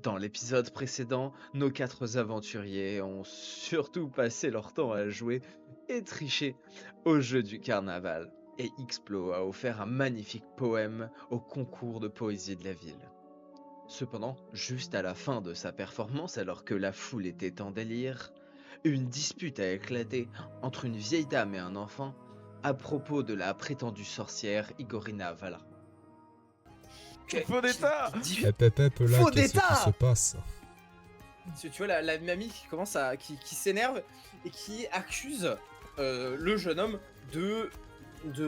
Dans l'épisode précédent, nos quatre aventuriers ont surtout passé leur temps à jouer et tricher au jeu du carnaval. Et Xplo a offert un magnifique poème au concours de poésie de la ville. Cependant, juste à la fin de sa performance, alors que la foule était en délire, une dispute a éclaté entre une vieille dame et un enfant à propos de la prétendue sorcière Igorina Valar. Faux d'état. Hep hep hep là, Faux qu'est-ce qui d'état. se passe? Tu vois la mamie qui commence à qui s'énerve et qui accuse le jeune homme de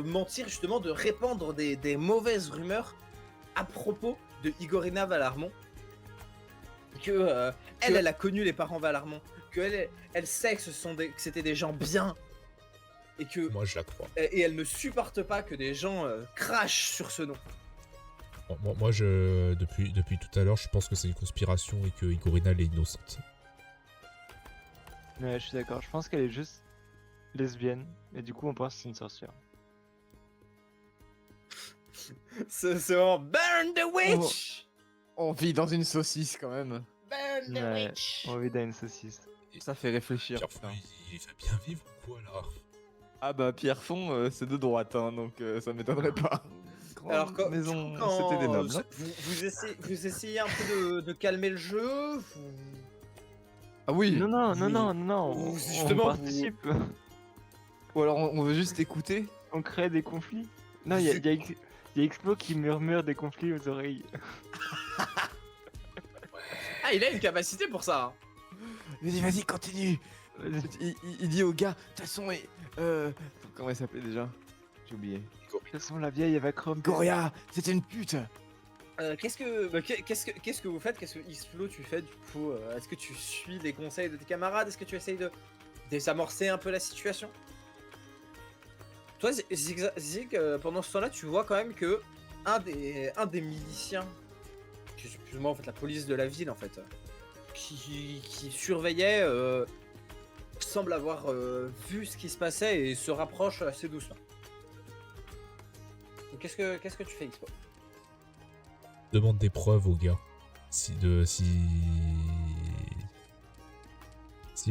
mentir, justement, de répandre des mauvaises rumeurs à propos de Igorina Valarmont. Que elle a connu les parents Valarmont, que elle sait que que c'était des gens bien, et que Moi, je la crois. et elle ne supporte pas que des gens crachent sur ce nom. Depuis tout à l'heure, je pense que c'est une conspiration et que Igorina, elle est innocente. Ouais, je suis d'accord. Je pense qu'elle est juste lesbienne. Et du coup, on pense que c'est une sorcière. C'est vraiment Burn the Witch. On vit dans une saucisse quand même. Burn the Ouais. Witch. On vit dans une saucisse. Ça fait réfléchir. Pierre putain. Fouille, il va bien vivre ou quoi, là? Ah bah Pierrefonds, c'est de droite, hein, donc ça m'étonnerait pas. Alors quand, maison, quand c'était des nobles. hein. vous essayez un peu de calmer le jeu, Ah oui. Non. Ou On justement, participe. Ou alors on veut juste écouter. On crée des conflits. Non, il y a Explo qui murmure des conflits aux oreilles. Ah, il a une capacité pour ça. Hein. Vas-y, continue. Il dit au gars, de toute façon, comment elle s'appelait déjà? J'ai oublié. De toute façon, la vieille, elle va chrome. Goria, c'était une pute. Qu'est-ce que vous faites? Qu'est-ce que Xflo tu fais du coup? Est-ce que tu suis les conseils de tes camarades? Est-ce que tu essayes de désamorcer un peu la situation? Toi, Zig, pendant ce temps-là, tu vois quand même que un des miliciens, qui est plus ou moins en fait la police de la ville en fait, qui surveillait, semble avoir vu ce qui se passait et se rapproche assez doucement. Donc, qu'est-ce que tu fais, Xflo? Demande des preuves au gars. S'il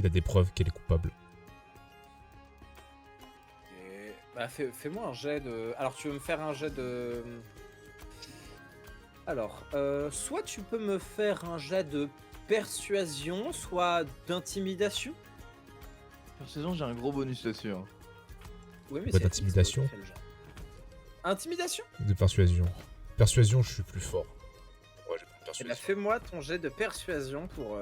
a des preuves qu'elle est coupable. Bah fais-moi un jet de... Alors tu veux me faire un jet de... Alors, soit tu peux me faire un jet de persuasion, soit d'intimidation. Persuasion, j'ai un gros bonus là-dessus. Hein. Oui, mais Pas c'est d'intimidation. qui fait le jet. Intimidation? De persuasion. Persuasion, je suis plus fort. Ouais, j'ai pas de Eh persuasion. bah fais-moi ton jet de persuasion pour...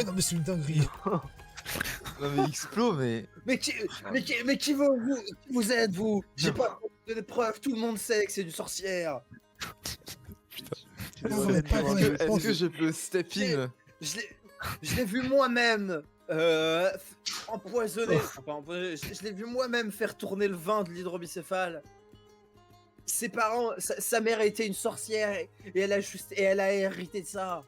Non, mais c'est une dinguerie. Non mais Explo, mais... Mais qui vous êtes, vous? J'ai pas de preuves, tout le monde sait que c'est une sorcière. Est-ce que je peux step in? Je l'ai vu moi-même empoisonner. Enfin, empoisonner. Je l'ai vu moi-même faire tourner le vin de l'hydrobicéphale. Ses parents, sa mère a été une sorcière et elle a hérité de ça.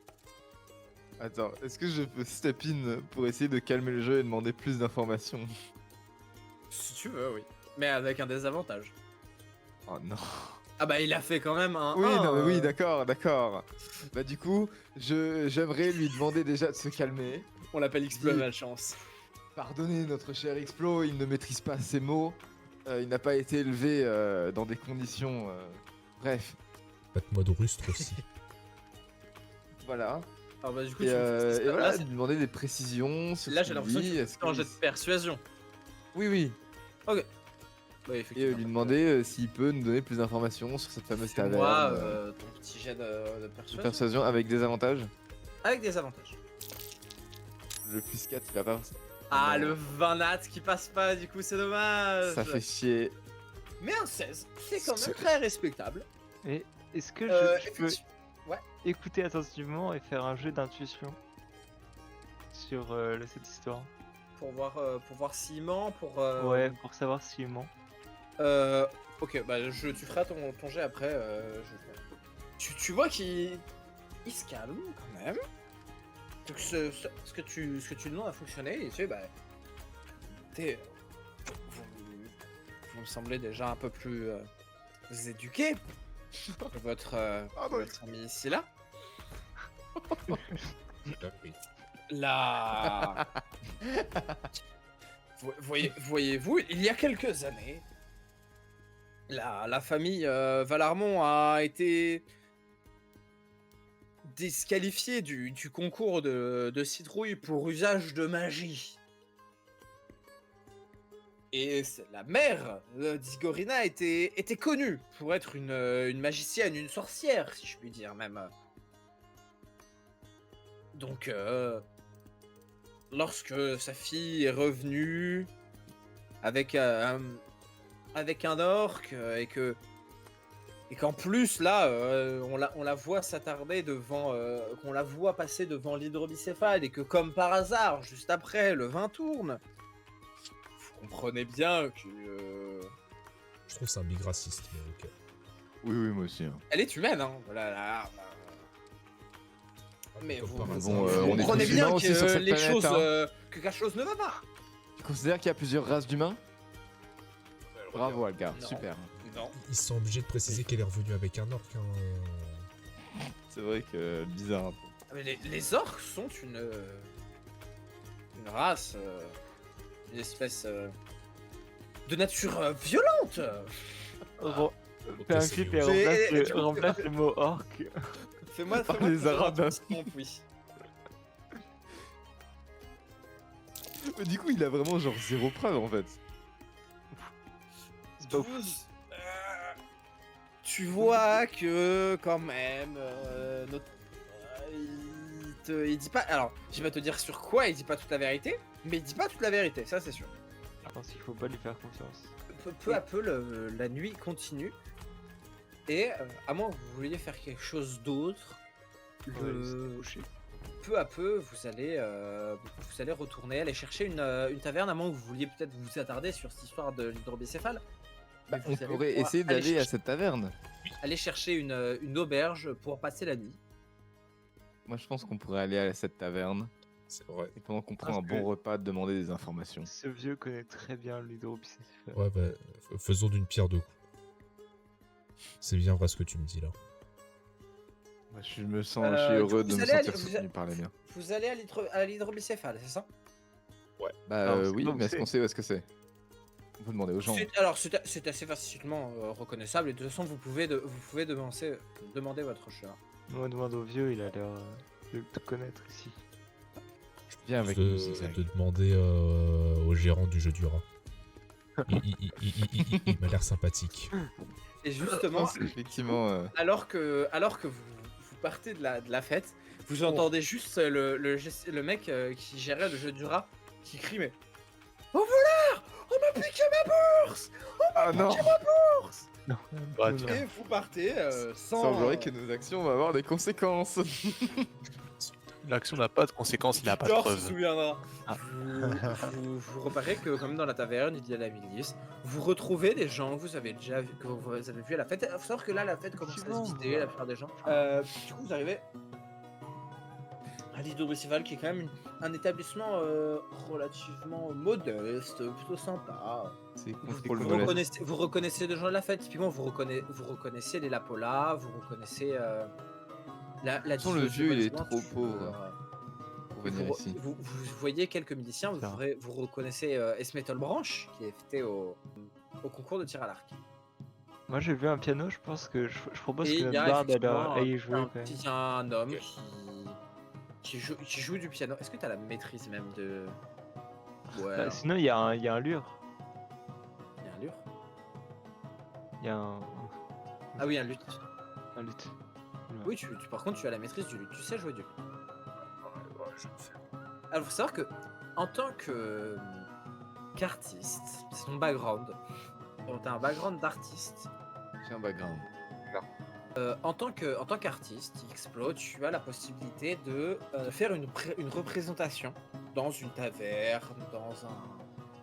Attends, est-ce que je peux step in pour essayer de calmer le jeu et demander plus d'informations? Si tu veux, oui. Mais avec un désavantage. Oh non. Ah bah il a fait quand même un. Oui, non mais oui, euh, d'accord. Bah du coup, j'aimerais lui demander déjà de se calmer. On l'appelle Explo Dis- malchance. Pardonnez notre cher Explo, il ne maîtrise pas ses mots. Il n'a pas été élevé dans des conditions... Bref, Batte-moi de rustre aussi. voilà. Alors bah du coup, Et, tu me fais- et voilà, là, lui demander des précisions sur là, ce j'ai qu'il l'impression dit, que tu est-ce fais un que- jet de persuasion. Oui, Oui, et effectivement. lui demander s'il peut nous donner plus d'informations sur cette fameuse taverne. Moi, ton petit jet de de persuasion. persuasion avec des avantages. Avec des avantages. Le plus 4, il va pas... Ah, Non. le 20 nat qui passe pas, du coup, c'est dommage. Ça fait chier. Mais un 16, c'est quand même très respectable. Et est-ce que je peux Effectivement. Ouais. écouter attentivement et faire un jeu d'intuition sur cette histoire? Pour voir s'il ment, pour... Ouais, pour savoir s'il ment. Ok, bah tu feras ton jet après. Tu vois qu'il se calme quand même. Donc ce que tu demandes a fonctionné et tu sais, bah... Vous me semblez déjà un peu plus éduqué. votre ami ici là. J'ai appris. La... Voyez-vous, il y a quelques années, la famille Valarmont a été disqualifiée du concours de citrouille pour usage de magie. Et la mère d'Igorina était connue pour être une magicienne, une sorcière, si je puis dire même. Donc, lorsque sa fille est revenue avec un orc et qu'en plus là on la voit s'attarder devant qu'on la voit passer devant l'hydrobicéphale et que comme par hasard juste après le vin tourne, vous comprenez bien que Je trouve ça un big raciste, mais ok. Oui, oui, moi aussi. Hein. elle est humaine hein. Voilà. Mais Comme vous, par vous, hasard. Bon, vous on est comprenez tous bien humains aussi sur que cette les planète, choses hein. que quelque chose ne va pas. Tu considères qu'il y a plusieurs races d'humains? Bravo, Algar, Non. super. Non. Ils sont obligés de préciser qu'elle est revenue avec un orc. Hein. C'est vrai que bizarre un peu. Ah, mais les orques sont une race, une espèce de nature violente. Fais un c'est clip mieux. et Mais- remplace le mot orc. Fais-moi les Arabes, hein. oui. Mais du coup, il a vraiment genre zéro preuve en fait. C'est pas ouf. 12, tu vois que quand même il dit pas. Alors, je vais te dire sur quoi il dit pas toute la vérité, mais il dit pas toute la vérité, ça c'est sûr. Je pense qu'il faut pas lui faire confiance. Peu à peu, la nuit continue. Et à moins que vous vouliez faire quelque chose d'autre, peu à peu, vous allez retourner, aller chercher une taverne, à moins que vous vouliez peut-être vous attarder sur cette histoire de l'hydrobicéphale. Bah, Mais on vous allez pourrait pouvoir essayer aller d'aller à chercher- cette taverne. aller chercher une auberge pour passer la nuit. Moi, je pense qu'on pourrait aller à cette taverne C'est vrai. et pendant qu'on prend Parce un bon que- repas, demander des informations. Ce vieux connaît très bien l'hydrobicéphale. Ouais, bah, faisons d'une pierre deux coups. C'est bien vrai ce que tu me dis là. Moi, je me sens, Euh, je suis du heureux coup, de vous me allez aller- sentir vous soutenu par les miens. Vous allez à l'hydrobicéphale, c'est ça? Bah Alors, c'est oui, pas où mais est-ce c'est. qu'on sait où est-ce que c'est? On peut demander aux gens. Alors, c'est assez facilement reconnaissable et de toute façon, vous pouvez demander votre chemin. Moi, demande au vieux, il a l'air de te connaître ici. Viens avec de, nous, Zigzag. de demander au gérant du jeu du rat. Il m'a l'air sympathique. Et justement, Effectivement, alors que vous partez de la fête, vous entendez juste le mec qui gérait le jeu du rat qui crie mais oh voleur, on m'a piqué ma bourse. ah non, Non. Bah, Non, tiens. non. Et vous partez sans. semblerait que nos actions vont avoir des conséquences. L'action n'a pas de conséquences, il n'a pas de Thor se preuves. souviendra. Ah. Vous reparez que comme dans la taverne, il y a la milice. Vous retrouvez des gens que vous avez déjà vu, que vous avez vu à la fête. Il faut savoir que là, la fête commence à se vider, la plupart des gens. Du coup, vous arrivez à l'hydrobicéphale, qui est quand même un établissement relativement modeste, plutôt sympa. C'est Vous, contrôle vous molette. reconnaissez des gens de la fête. Typiquement, vous reconnaissez les Lapola, vous reconnaissez la toute façon, le diseuse vieux, de il est Basement, trop tu- pauvre pour venir vous, ici. vous voyez quelques miliciens, Ça. vous reconnaissez Esmetal Branch, qui était au concours de tir à l'arc. Moi, j'ai vu un piano, je pense que je propose Et que il y notre a barde effectivement aille jouer quand même. il y a un homme qui joue du piano. Est-ce que tu as la maîtrise même de... Ouais, Bah, sinon, il y a un lure. il y a un lure. Il y a Ah oui, un luth. un luth. Oui, par contre, tu as la maîtrise du luth. Tu sais jouer du luth. Alors, faut savoir que, en tant qu'artiste, c'est ton background. Tu as un background d'artiste. J'ai un background. En tant qu'artiste, Xplo, tu as la possibilité de faire une représentation dans une taverne,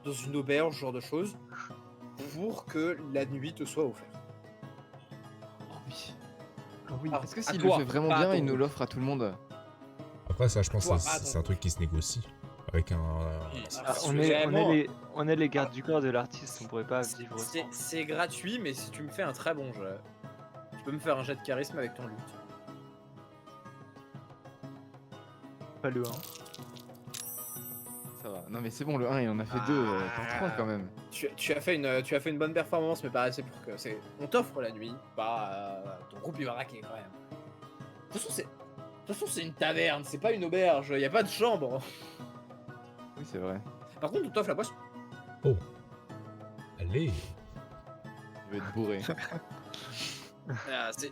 dans une auberge, ce genre de choses, pour que la nuit te soit offerte. Oh oui. Ah oui. Alors, Est-ce que à s'il toi, le fait vraiment pas à bien, ton il nous groupe. l'offre à tout le monde? Après, ça, je pense Toi, que c'est un truc qui se négocie. Avec un. Ah, On est les gardes du corps de l'artiste, on pourrait pas vivre sans. C'est gratuit, mais si tu me fais un très bon jeu, Tu peux me faire un jet de charisme avec ton lutte. Pas le 1. Ça va. Non mais c'est bon, le 1 il en a fait 2 pour 3 quand même. Tu as fait une bonne performance, mais pas assez pour que c'est. On t'offre la nuit, pas ton groupe il va raquer quand même. De toute façon, c'est une taverne, c'est pas une auberge, y a pas de chambre. Oui, c'est vrai. Par contre, on t'offre la boisson. Oh. Allez. Je vais être bourré. Ah, c'est.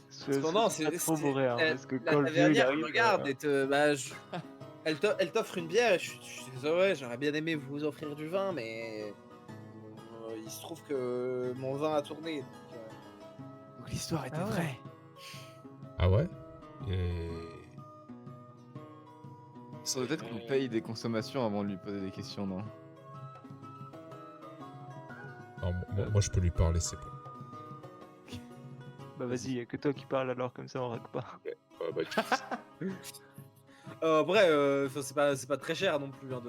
Cependant, c'est pas trop bourré, hein, parce que quand le vieux il tavernière arrive, regarde et elle t'offre une bière et je suis désolé, j'aurais bien aimé vous offrir du vin, mais il se trouve que mon vin a tourné. Donc l'histoire était Ah ouais. vraie. Ah ouais. Et... Ça doit être qu'on paye des consommations avant de lui poser des questions, non? Non, moi je peux lui parler, c'est bon. Bah vas-y, y'a que toi qui parles alors, comme ça on raque pas. Après, c'est pas très cher non plus. Hein,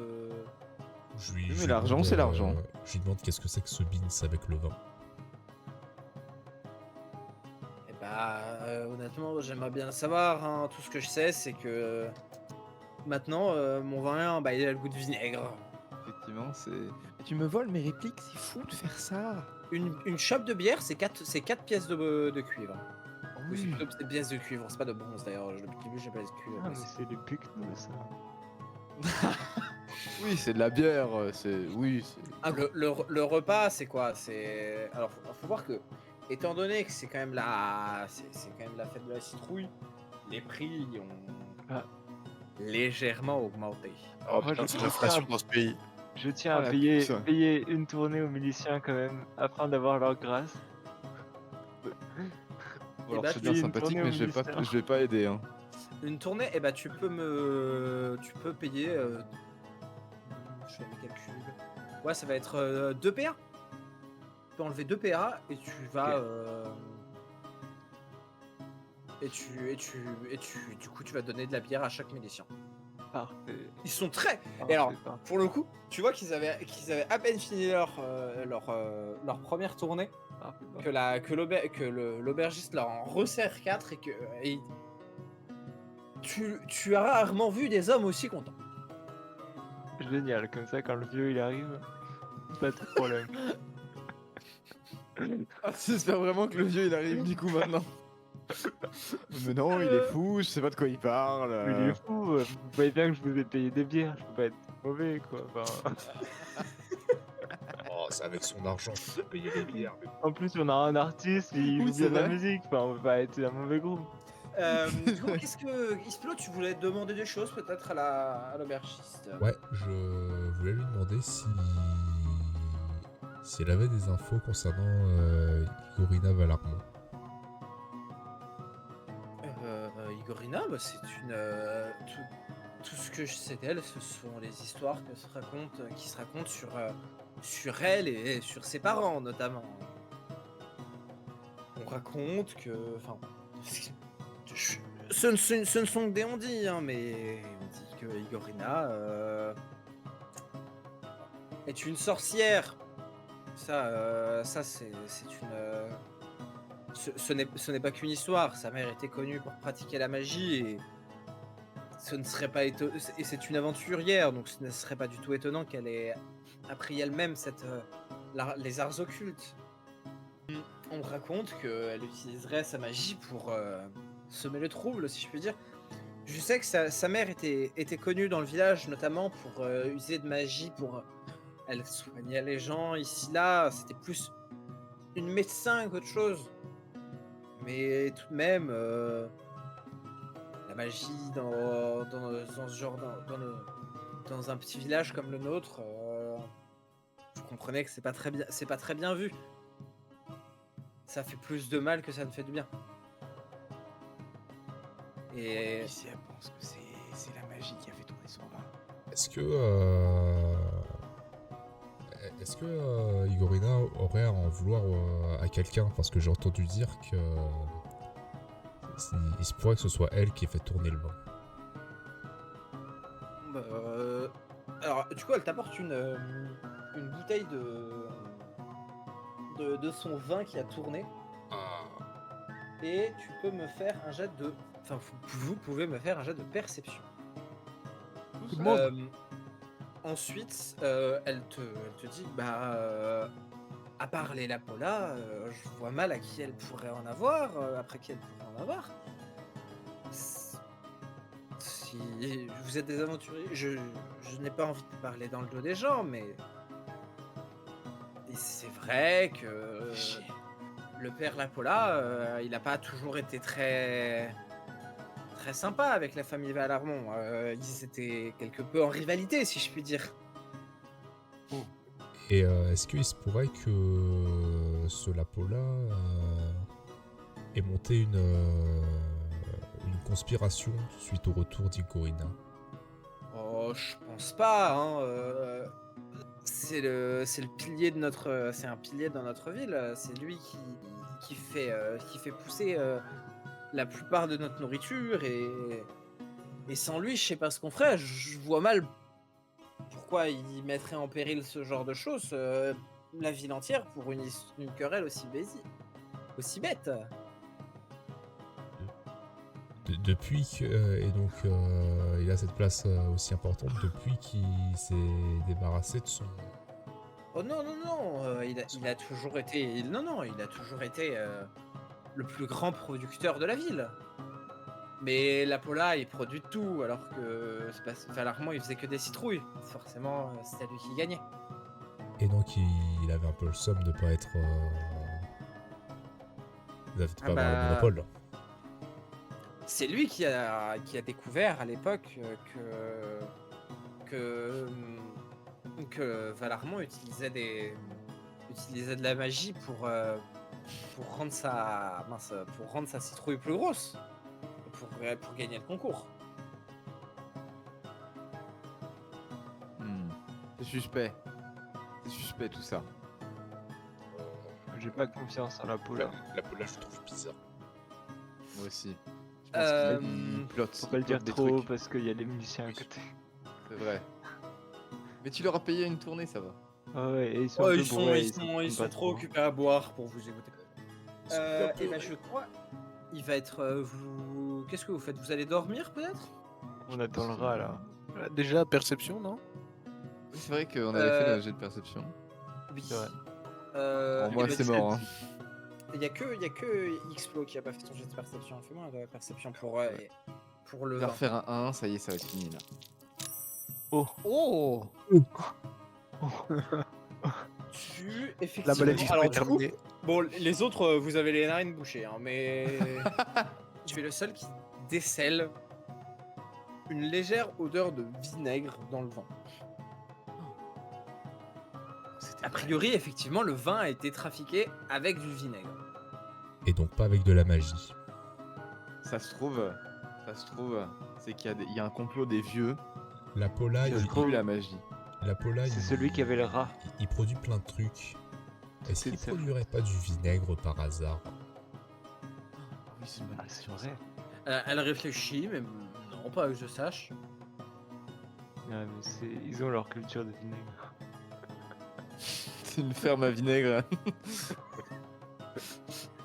Je lui- Oui, mais je lui l'argent, demande, c'est l'argent. Je lui demande qu'est-ce que c'est que ce beans avec le vin. Et bah, honnêtement, j'aimerais bien le savoir. Hein. Tout ce que je sais, c'est que maintenant, mon vin, bah, il a le goût de vinaigre. Effectivement, c'est. Mais tu me voles mes répliques, c'est fou de faire ça. Une chope de bière, c'est 4 pièces de cuivre. Oh Oui, c'est oui. plutôt des pièces de cuivre, c'est pas de bronze d'ailleurs. Depuis le début, j'ai pas de cuivre. Ah, mais mais c'est- c'est du Pucno ça. Oui, c'est de la bière, c'est. Oui, c'est. Ah, le repas, c'est quoi? C'est. Alors, faut voir que, étant donné que c'est quand même c'est quand même la fête de la citrouille, les prix ont Ah. légèrement augmenté. Oh Moi, putain, je c'est trouve l'inflation ça- dans ce pays. Je tiens Ah, à la payer, puce. payer une tournée aux miliciens quand même, afin d'avoir leur grâce. Alors bah, c'est bien tu- sympathique, une mais je tournée au vais pas aider. Hein. Une tournée, eh ben tu peux payer. Je fais mes calculs. Ouais, ça va être 2 PA. Tu peux enlever 2 PA et tu vas. Ok. Du coup, tu vas donner de la bière à chaque milicien. Parfait. Ils sont très. parfait, Et alors, parfait. pour le coup, tu vois qu'ils avaient à peine fini leur première tournée Parfait. que l'aubergiste leur en resserre 4 et que tu as rarement vu des hommes aussi contents. Génial, comme ça quand le vieux il arrive, pas de problème. Ah, j'espère vraiment que le vieux il arrive du coup maintenant. Mais non, il est fou, je sais pas de quoi il parle. Mais il est fou, vous voyez bien que je vous ai payé des bières, je peux pas être mauvais quoi. Enfin, Oh, c'est avec son argent qu'il faut payer les bières. en plus on a un artiste, il Oui, joue c'est bien de la vrai. musique, enfin on peut pas être un mauvais groupe. Du coup, qu'est-ce que Isplo, tu voulais demander des choses peut-être à l'aubergiste? Ouais, je voulais lui demander si elle avait des infos concernant Igorina Valarmont. Igorina, bah, c'est une. Tout ce que je sais d'elle, ce sont les histoires qui se racontent sur elle et sur ses parents notamment. On raconte que. Enfin. Ce ne sont que des on-dit, hein, mais on dit que Igorina est une sorcière. Ça c'est une. Ce n'est pas qu'une histoire. Sa mère était connue pour pratiquer la magie et ce ne serait pas et c'est une aventurière, donc ce ne serait pas du tout étonnant qu'elle ait appris elle-même les arts occultes. On raconte qu'elle utiliserait sa magie pour semer le trouble, si je puis dire. Je sais que sa mère était connue dans le village, notamment pour user de magie pour. Elle soignait les gens ici là. C'était plus une médecin qu'autre chose. Mais tout de même, la magie dans ce genre dans un petit village comme le nôtre, vous comprenez que c'est pas très bien vu. Ça fait plus de mal que ça ne fait du bien. Et Si elle pense que c'est la magie qui a fait tourner son vin. Est-ce que Igorina aurait à en vouloir à quelqu'un? Parce que j'ai entendu dire que il se pourrait que ce soit elle qui ait fait tourner le vin. alors, du coup, elle t'apporte une bouteille de son vin qui a tourné. Et tu peux me faire un jet de... Enfin, vous pouvez me faire un jet de perception. Tout le monde. Ensuite, elle te dit, à part les Lapola, je vois mal à qui elle pourrait en avoir, après qui elle pourrait en avoir. Si vous êtes des aventuriers, je n'ai pas envie de parler dans le dos des gens, mais et c'est vrai que le père Lapola, il n'a pas toujours été très très sympa avec la famille Valarmont. Ils étaient quelque peu en rivalité, si je puis dire. Et est-ce qu'il se pourrait que ce Lapola ait monté une conspiration suite au retour d'Igorina? Oh, je pense pas. Hein. C'est le pilier de notre, c'est un pilier dans notre ville. C'est lui qui fait pousser la plupart de notre nourriture et sans lui, je sais pas ce qu'on ferait. Je vois mal pourquoi il mettrait en péril ce genre de choses, la ville entière pour une querelle aussi bête. Depuis que, et donc il a cette place aussi importante depuis qu'il s'est débarrassé de son... Oh non, il a toujours été, il a toujours été le plus grand producteur de la ville. Mais Lapola, il produit tout, alors que Valarmont, il faisait que des citrouilles. Forcément, c'était lui qui gagnait. Et donc il avait un peu le somme de pas être... de pas avoir le monopole. C'est lui qui a découvert à l'époque que Valarmont utilisait de la magie pour rendre sa citrouille plus grosse, pour gagner le concours. C'est suspect. C'est suspect tout ça. J'ai pas confiance en la poule. La Pola, je trouve bizarre. Moi aussi. Je pense qu'il Euh, plotte. Faut pas le il dire plotte des trop trucs. parce qu'il y a les musiciens à côté. C'est vrai. Mais tu leur as payé une tournée, ça va. Ah ouais, et ils sont Oh, un peu ils sont, bourrés, ils sont, ils sont pas sont trop trop. occupés à boire pour vous écouter. un peu, Et ben ouais. je crois, il va être vous. Qu'est-ce que vous faites? Vous allez dormir peut-être? On attend le rat là. Déjà, perception, non? Oui, c'est vrai qu'on avait fait notre jet de perception. Oui. C'est vrai. Bon, moi, et ben, c'est mort. Hein. Il y a que Xplo qui a pas fait son jet de perception. Fais-moi la perception pour le On va 20. refaire un 1, ça y est, ça va être fini là. Oh. Oh Tu La effectivement. malédiction Alors est du coup, terminée. bon, les autres, vous avez les narines bouchées, hein, mais tu es le seul qui décèle une légère odeur de vinaigre dans le vin. A priori, effectivement, le vin a été trafiqué avec du vinaigre. Et donc pas avec de la magie. Ça se trouve, c'est qu'il y a un complot des vieux La Pola, qui pue la magie. la Pola, C'est celui qui avait le rat. Il produit plein de trucs. Est-ce qu'il C'est- produirait pas du vinaigre par hasard? Oui, c'est une bonne Ah, c'est question. vrai. Elle réfléchit, mais non, pas que je sache. Ouais, mais ils ont leur culture de vinaigre. C'est une ferme à vinaigre.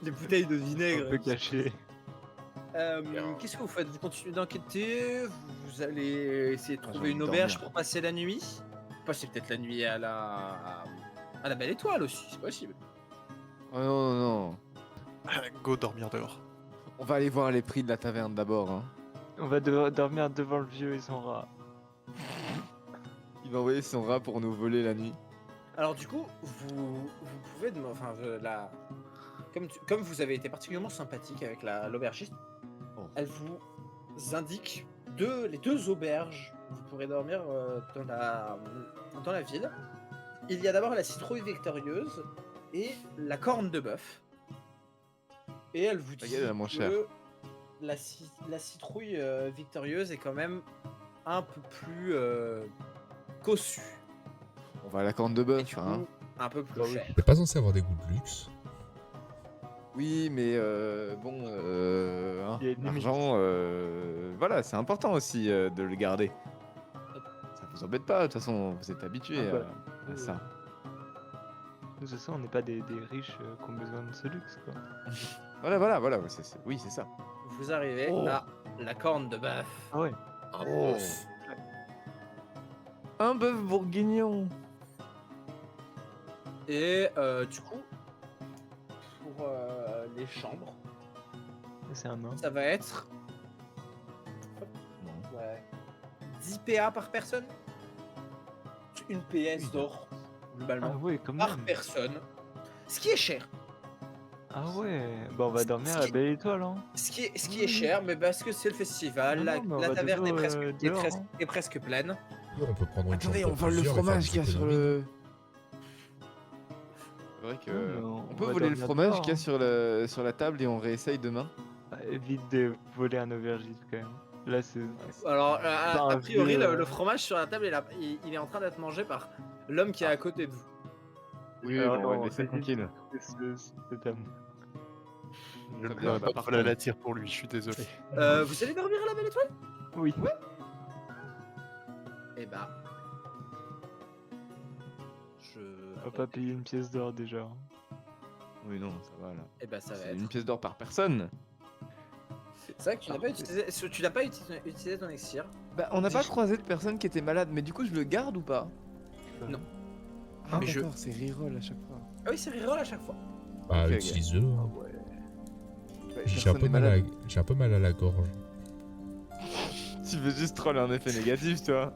Des bouteilles de vinaigre. Un peu caché. Qu'est-ce que vous faites? Vous continuez d'enquêter? Vous allez essayer de Ah, j'ai trouver envie une de auberge dormir. pour passer la nuit? Passez peut-être la nuit à la Belle Étoile aussi, c'est possible. Oh non, non, non. Go dormir dehors. On va aller voir les prix de la taverne d'abord. Hein. On va dormir devant le vieux et son rat. Il va envoyer son rat pour nous voler la nuit. Alors du coup, vous pouvez, comme vous avez été particulièrement sympathique avec l'aubergiste, Oh. elle vous indique les deux auberges où vous pourrez dormir dans la ville. Il y a d'abord la citrouille victorieuse et la corne de bœuf. Et elle vous dit Laquelle est la moins chère? que la citrouille victorieuse est quand même un peu plus cossue. On va à la corne de Et bœuf. du Hein. coup, un peu plus Bah oui. cher. T'es pas censé avoir des goûts de luxe. Oui, mais bon, hein, Il y a une limite. l'argent, voilà, c'est important aussi de le garder. Ça vous embête pas, de toute façon, vous êtes habitués Ah bah, à ça. De toute façon, on n'est pas des riches qui ont besoin de ce luxe, quoi. Voilà, oui, c'est ça. Vous arrivez Oh. à la corne de bœuf. Ah ouais. Un Oh. bœuf. Un bœuf bourguignon. Et du coup, pour les chambres, C'est un nain. ça va être ouais, 10 PA par personne. Une PS d'or, globalement, Ah ouais, quand par même. personne. Ce qui est cher. Ah ouais. Bah on va dormir à la belle étoile, hein. Ce qui est cher, mais parce que c'est le festival, Non, la, non, mais on la va taverne est dodo, presque, dehors, hein. est presque pleine. On peut prendre une Attendez, chambre on pour vole le plusieurs et faire fromage des qu'il y a sur économies. le. C'est vrai que. Non, mais On peut va voler le dormir fromage dehors, qu'il y a hein. sur la table et on réessaye demain. Ah, évite de voler un aubergiste quand même. Là c'est. Alors, Pas a un priori, vieux, le fromage sur la table, il est en train d'être mangé par l'homme qui est à côté de vous. Oui, Alors bon, non, on va le laisser évite tranquille. Cet homme. Je Très ne bien, peux bah, pas parfait. prendre la tire pour lui, je suis désolé. Vous allez dormir à la belle étoile? Oui. Eh bah. On va pas payer une pièce d'or déjà, hein. Oui, non, ça va là. Eh bah, ça va C'est être. une pièce d'or par personne. C'est vrai que tu n'as pas utilisé ton elixir. Bah, on n'a pas croisé de personne qui était malade, mais du coup, je le garde ou pas? Non. Ah, Mais d'accord, c'est reroll à chaque fois. Ah oui, c'est reroll à chaque fois. Bah, Ok, ok. utilise-le. Hein. Ouais, J'ai un personne peu n'est mal malade. j'ai un peu mal à la gorge. Tu veux juste troll un effet négatif, toi.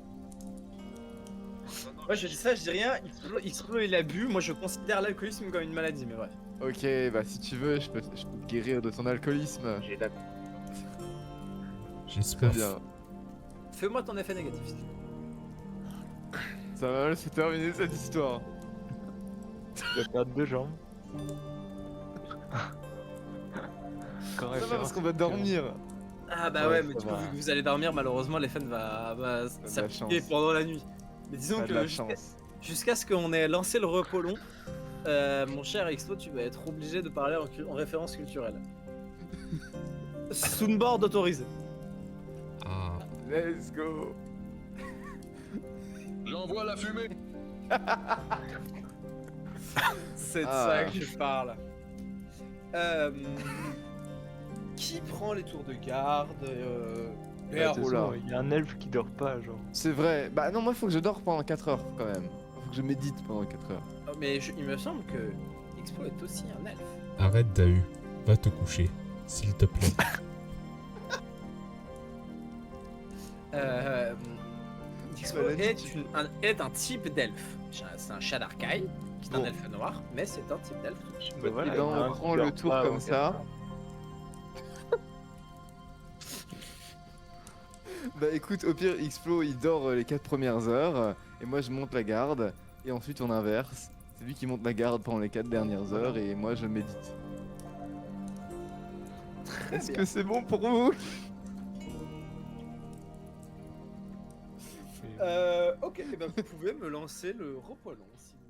Moi, je dis ça, je dis rien. Xplo, il a bu. Moi, je considère l'alcoolisme comme une maladie, mais bref. Ok, bah si tu veux, je peux te guérir de ton alcoolisme. J'ai Très soif. bien. Fais-moi ton effet négatif. s'il te plaît. Ça va mal se terminer cette histoire. Tu vas perdre 2 jambes. Ça va parce qu'on va dormir. Ah bah Ouais, ouais, mais ça du coup, va. vu que vous allez dormir, malheureusement, l'effet va de la s'appliquer chance. pendant la nuit. Mais disons Pas de que la jusqu'à chance. jusqu'à ce qu'on ait lancé le repos long, mon cher Xplo, tu vas être obligé de parler en référence culturelle. Soundboard autorisé. Ah, Let's go. J'envoie la fumée. C'est de Ah. ça que je parle. Qui prend les tours de garde Bah, De toute Oula. façon, il y a un elfe qui dort pas, genre. C'est vrai. Bah non, moi faut que je dors pendant 4 heures quand même. Faut que je médite pendant 4 heures. Mais il me semble que Xplo est aussi un elfe. arrête Dahu. Va te coucher, s'il te plaît. Xplo Maladie, est un type d'elfe. C'est un Shadarkai, qui est un Bon. elfe noir, mais c'est un type d'elfe. Bah voilà, Et il ben, y en a on un qui prend le dort tour pas comme avant ça. 4 heures. Bah écoute, au pire, Xplo il dort les 4 premières heures et moi je monte la garde et ensuite on inverse. C'est lui qui monte la garde pendant les 4 dernières heures et moi je médite. Est-ce que c'est bon pour vous? Ok, et ben vous pouvez me lancer le repos long si vous